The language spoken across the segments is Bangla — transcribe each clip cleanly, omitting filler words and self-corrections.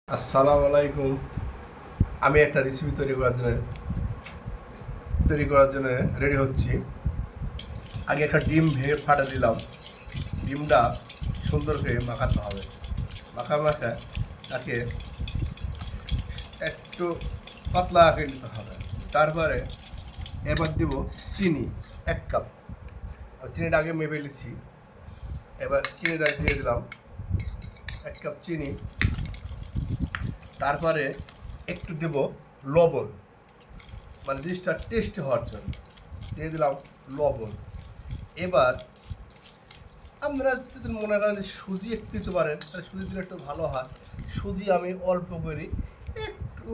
আসসালামু আলাইকুম। আমি একটা রেসিপি তৈরি করার জন্য রেডি হচ্ছি। আগে একটা ডিম ভেঙে ফাটা দিলাম। ডিমটা সুন্দর করে মাখাতে হবে। মাখা তাকে একটু পাতলা আঁকে দিতে হবে। তারপরে এবার দিব চিনি 1 কাপ। চিনিটা আগে মেপে নিচ্ছি। এবার চিনিটা দিয়ে দিলাম 1 কাপ চিনি। তারপরে একটু দেব লবণ, মানে জিনিসটা টেস্টি হওয়ার জন্য দিয়ে দিলাম লবণ। এবার আপনারা যদি মনে করেন যে সুজি একটু দিতে পারেন তাহলে সুজি দিলে একটু ভালো হয়। সুজি আমি অল্প করে একটু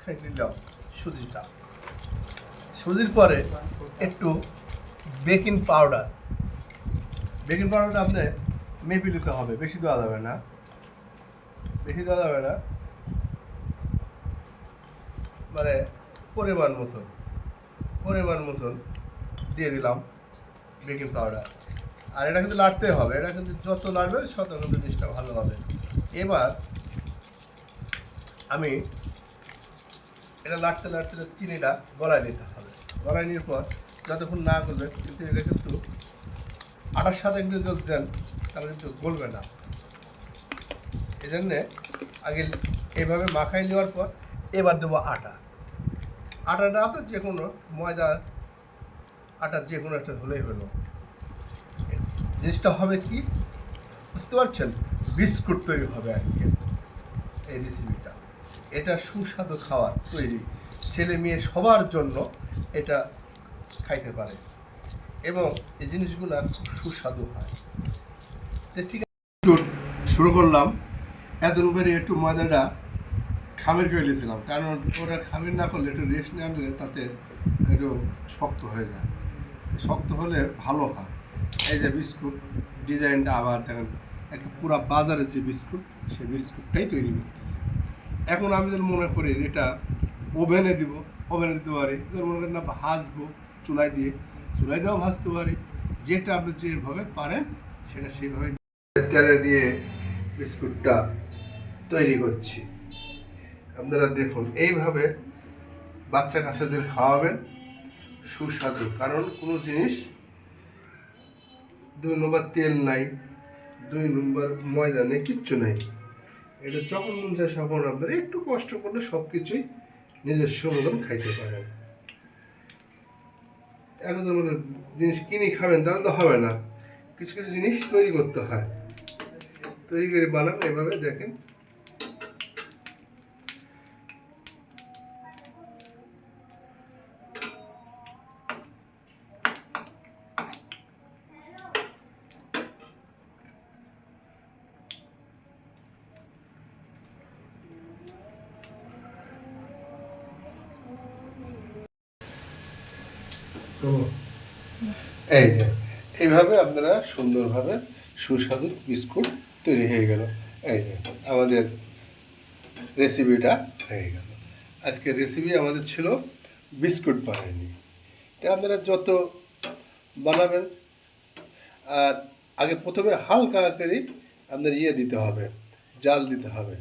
খেয়ে দিলাম সুজিটা। সুজির পরে একটু বেকিং পাউডার। বেকিং পাউডারটা আপনি মেপে নিতে হবে, বেশি দেওয়া যাবে না, মানে পরিমাণ মতন দিয়ে দিলাম বেকিং পাউডার। আর এটা কিন্তু লাড়তে হবে, এটা কিন্তু যত লাড়বে তত কিন্তু জিনিসটা ভালো হবে। এবার আমি এটা লাড়তে চিনিটা গলায় নিতে হবে। গলায় নেওয়ার পর যতক্ষণ না গলবে, কিন্তু এটা কিন্তু আটার সাথে কিন্তু যদি দেন তাহলে কিন্তু গলবে না। এই জন্যে আগে এইভাবে মাখাই নেওয়ার পর এবার দেবো আটাটা আপনার যে কোনো ময়দা আটার যে কোনো একটা হলেই হলো। জিনিসটা হবে কি বুঝতে পারছেন? বিস্কুট তৈরি হবে আজকে এই রেসিপিটা। এটা সুস্বাদু খাবার তৈরি, ছেলে মেয়ে সবার জন্য এটা খাইতে পারে এবং এই জিনিসগুলো খুব সুস্বাদু হয়। তো ঠিক আছে, শুরু করলাম। এতদিন পরে একটু ময়দাটা খামির করে নিয়েছিলাম, কারণ ওটা খামির না করলে একটু রেস্ট না নিলে তাতে একটু শক্ত হয়ে যায়। শক্ত হলে ভালো হয়। এই যে বিস্কুট ডিজাইনটা আবার দেখেন, একটা পুরা বাজারের যে বিস্কুট সেই বিস্কুটটাই তৈরি করতেছি। এখন আমি যদি মনে করি এটা ওভেনে দিতে পারি। যদি মনে করেন না ভাজবো চুলায় দিয়েও ভাজতে পারি। যেটা আপনি যেভাবে পারেন সেটা সেভাবে তেলে দিয়ে বিস্কুটটা তৈরি করছি। আপনারা দেখুন, এইভাবে বাচ্চা কাচ্চাদের খাওয়াবেন, সুস্বাদু। কারণ কোনো জিনিস 2 নম্বর তেল নাই, 2 নম্বর ময়দা নেই, কিচ্ছু নেই। এটা যখন মন চায় তখন আপনারা একটু কষ্ট করলে সব কিছুই নিজস্ব মতন খাইতে পারেন। এখন তো জিনিস কিনে খাবেন তাহলে তো হবে না, কিছু কিছু জিনিস তৈরি করতে হয়। তৈরি করে বানান এভাবে দেখেন। এই যে এইভাবে আপনারা সুন্দরভাবে সুস্বাদু বিস্কুট তৈরি হয়ে গেল। এই যে আমাদের রেসিপিটা হয়ে গেল। আজকের রেসিপি আমাদের ছিল বিস্কুট বানানি। এটা আপনারা যত বানাবেন, আর আগে প্রথমে হালকা করে আপনার দিতে হবে, জাল দিতে হবে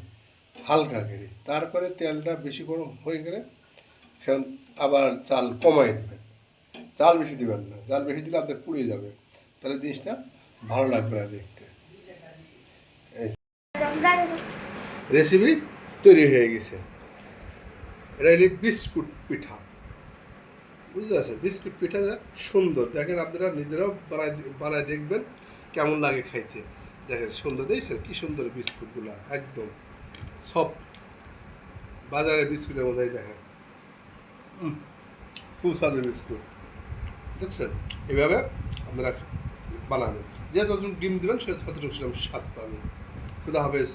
হালকা করে। তারপরে তেলটা বেশি গরম হয়ে গেলে সেখান আবার চাল কমাই দেবেন। জাল বেশি দেবেন না, জাল বেশি দিলে আপনার পুড়ে যাবে, তাহলে জিনিসটা ভালো লাগবে না দেখতে। রেসিপি তৈরি হয়ে গেছে। এটা হলো বিস্কুট পিঠা, বুঝতে পারছেন? বিস্কুট পিঠা সুন্দর, দেখেন আপনারা নিজেরাও বানায় দেখবেন কেমন লাগে খাইতে। দেখেন সুন্দর, দেখছেন কি সুন্দর বিস্কুটগুলো, একদম সব বাজারের বিস্কুটের মধ্যেই দেখেন খুব স্বাদের বিস্কুট, দেখছেন? এইভাবে আপনারা বানাবেন, যে যতটুকু ডিম দেবেন সে ততটুকু স্বাদ পাবেন। খুদা হাফেজ।